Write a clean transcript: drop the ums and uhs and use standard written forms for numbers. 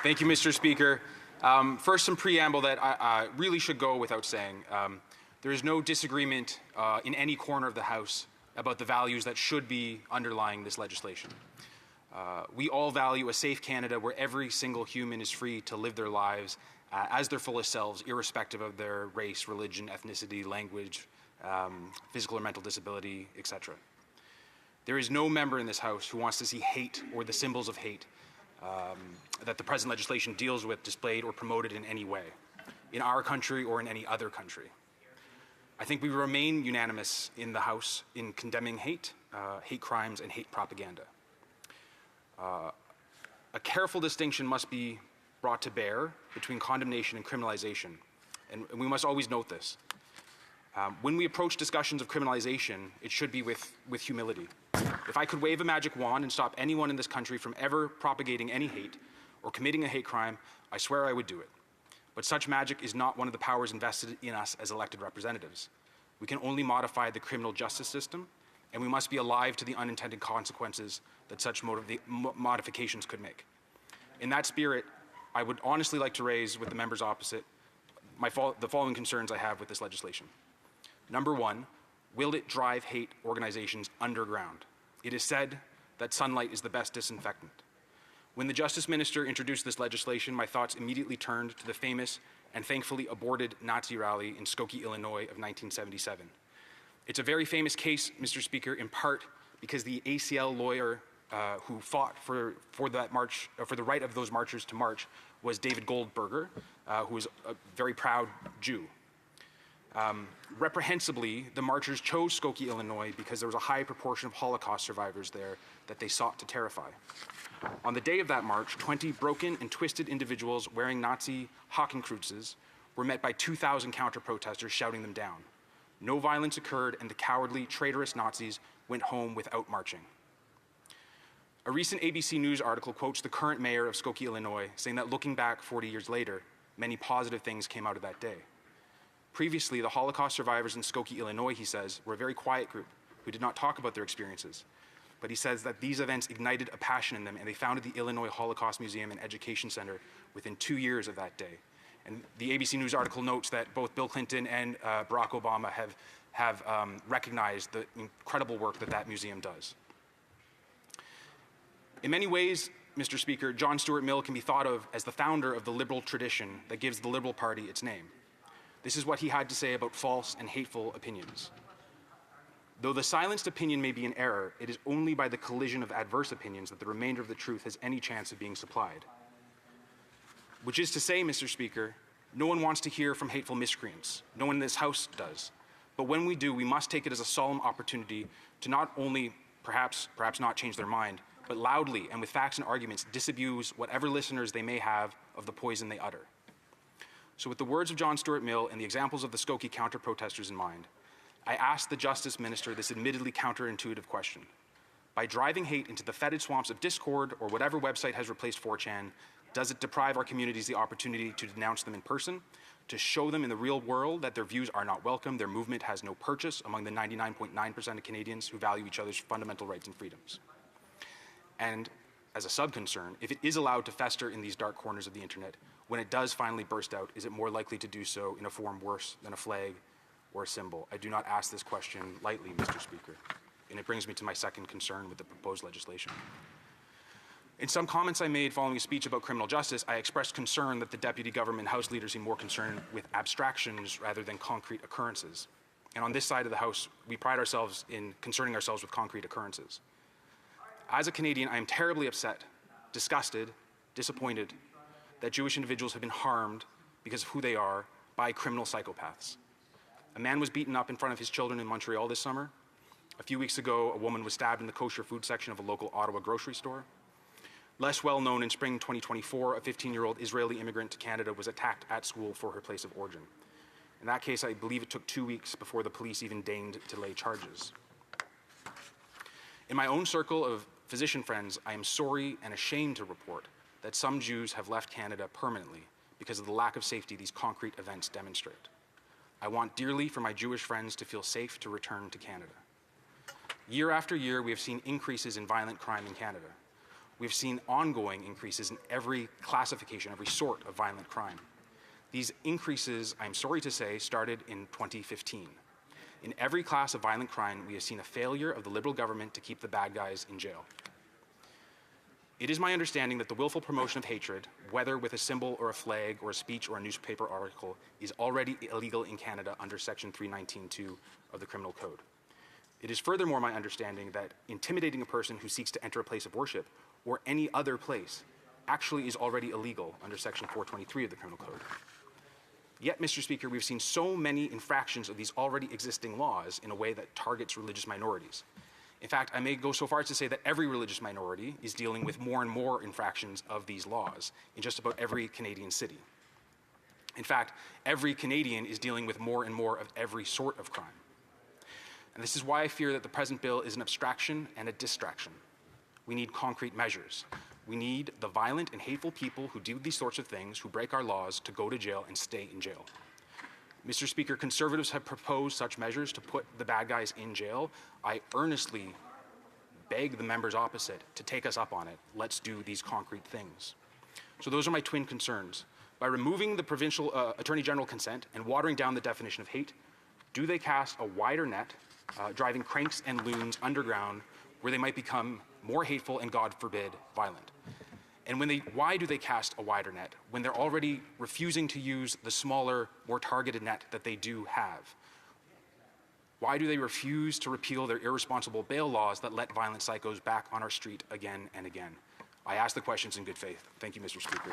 Thank you, Mr. Speaker. First, some preamble that I really should go without saying. There is no disagreement in any corner of the House about the values that should be underlying this legislation. We all value a safe Canada where every single human is free to live their lives as their fullest selves, irrespective of their race, religion, ethnicity, language, physical or mental disability, etc. There is no member in this House who wants to see hate or the symbols of hate that the present legislation deals with displayed or promoted in any way, in our country or in any other country. I think we remain unanimous in the House in condemning hate, hate crimes, and hate propaganda. A careful distinction must be brought to bear between condemnation and criminalization, and we must always note this. When we approach discussions of criminalization, it should be with humility. If I could wave a magic wand and stop anyone in this country from ever propagating any hate or committing a hate crime, I swear I would do it. But such magic is not one of the powers invested in us as elected representatives. We can only modify the criminal justice system, and we must be alive to the unintended consequences that such modifications could make. In that spirit, I would honestly like to raise with the members opposite the following concerns I have with this legislation. Number one, will it drive hate organizations underground? It is said that sunlight is the best disinfectant. When the Justice Minister introduced this legislation, my thoughts immediately turned to the famous and thankfully aborted Nazi rally in Skokie, Illinois of 1977. It's a very famous case, Mr. Speaker, in part because the ACL lawyer who fought for that march, for the right of those marchers to march, was David Goldberger, who was a very proud Jew. Reprehensibly, the marchers chose Skokie, Illinois because there was a high proportion of Holocaust survivors there that they sought to terrify. On the day of that march, 20 broken and twisted individuals wearing Nazi Hakenkreuzes were met by 2,000 counter-protesters shouting them down. No violence occurred, and the cowardly, traitorous Nazis went home without marching. A recent ABC News article quotes the current mayor of Skokie, Illinois, saying that looking back 40 years later, many positive things came out of that day. Previously, the Holocaust survivors in Skokie, Illinois, he says, were a very quiet group who did not talk about their experiences. But he says that these events ignited a passion in them, and they founded the Illinois Holocaust Museum and Education Center within 2 years of that day. And the ABC News article notes that both Bill Clinton and Barack Obama have recognized the incredible work that that museum does. In many ways, Mr. Speaker, John Stuart Mill can be thought of as the founder of the liberal tradition that gives the Liberal Party its name. This is what he had to say about false and hateful opinions. Though the silenced opinion may be an error, it is only by the collision of adverse opinions that the remainder of the truth has any chance of being supplied. Which is to say, Mr. Speaker, no one wants to hear from hateful miscreants. No one in this House does. But when we do, we must take it as a solemn opportunity to not only perhaps not change their mind, but loudly and with facts and arguments disabuse whatever listeners they may have of the poison they utter. So with the words of John Stuart Mill and the examples of the Skokie counter-protesters in mind, I asked the Justice Minister this admittedly counterintuitive question. By driving hate into the fetid swamps of Discord or whatever website has replaced 4chan, does it deprive our communities the opportunity to denounce them in person, to show them in the real world that their views are not welcome, their movement has no purchase among the 99.9% of Canadians who value each other's fundamental rights and freedoms? And as a sub-concern, if it is allowed to fester in these dark corners of the internet, when it does finally burst out, is it more likely to do so in a form worse than a flag or a symbol? I do not ask this question lightly, Mr. Speaker, and it brings me to my second concern with the proposed legislation. In some comments I made following a speech about criminal justice, I expressed concern that the Deputy Government House leader seemed more concerned with abstractions rather than concrete occurrences. And on this side of the House, we pride ourselves in concerning ourselves with concrete occurrences. As a Canadian, I am terribly upset, disgusted, disappointed that Jewish individuals have been harmed because of who they are by criminal psychopaths. A man was beaten up in front of his children in Montreal this summer. A few weeks ago, a woman was stabbed in the kosher food section of a local Ottawa grocery store. Less well known, in spring 2024, a 15-year-old Israeli immigrant to Canada was attacked at school for her place of origin. In that case, I believe it took 2 weeks before the police even deigned to lay charges. In my own circle of physician friends, I am sorry and ashamed to report that some Jews have left Canada permanently because of the lack of safety these concrete events demonstrate. I want dearly for my Jewish friends to feel safe to return to Canada. Year after year, we have seen increases in violent crime in Canada. we've seen ongoing increases in every classification, every sort of violent crime. These increases, I'm sorry to say, started in 2015. In every class of violent crime, we have seen a failure of the Liberal government to keep the bad guys in jail. It is my understanding that the willful promotion of hatred, whether with a symbol or a flag or a speech or a newspaper article, is already illegal in Canada under Section 319(2) of the Criminal Code. It is furthermore my understanding that intimidating a person who seeks to enter a place of worship or any other place actually is already illegal under Section 423 of the Criminal Code. Yet, Mr. Speaker, we've seen so many infractions of these already existing laws in a way that targets religious minorities. In fact, I may go so far as to say that every religious minority is dealing with more and more infractions of these laws in just about every Canadian city. In fact, every Canadian is dealing with more and more of every sort of crime. And this is why I fear that the present bill is an abstraction and a distraction. We need concrete measures. We need the violent and hateful people who do these sorts of things, who break our laws, to go to jail and stay in jail. Mr. Speaker, Conservatives have proposed such measures to put the bad guys in jail. I earnestly beg the members opposite to take us up on it. Let's do these concrete things. So those are my twin concerns. By removing the provincial Attorney General consent and watering down the definition of hate, do they cast a wider net, driving cranks and loons underground where they might become more hateful and, God forbid, violent? And why do they cast a wider net when they're already refusing to use the smaller, more targeted net that they do have? Why do they refuse to repeal their irresponsible bail laws that let violent psychos back on our street again and again? I ask the questions in good faith. Thank you, Mr. Speaker.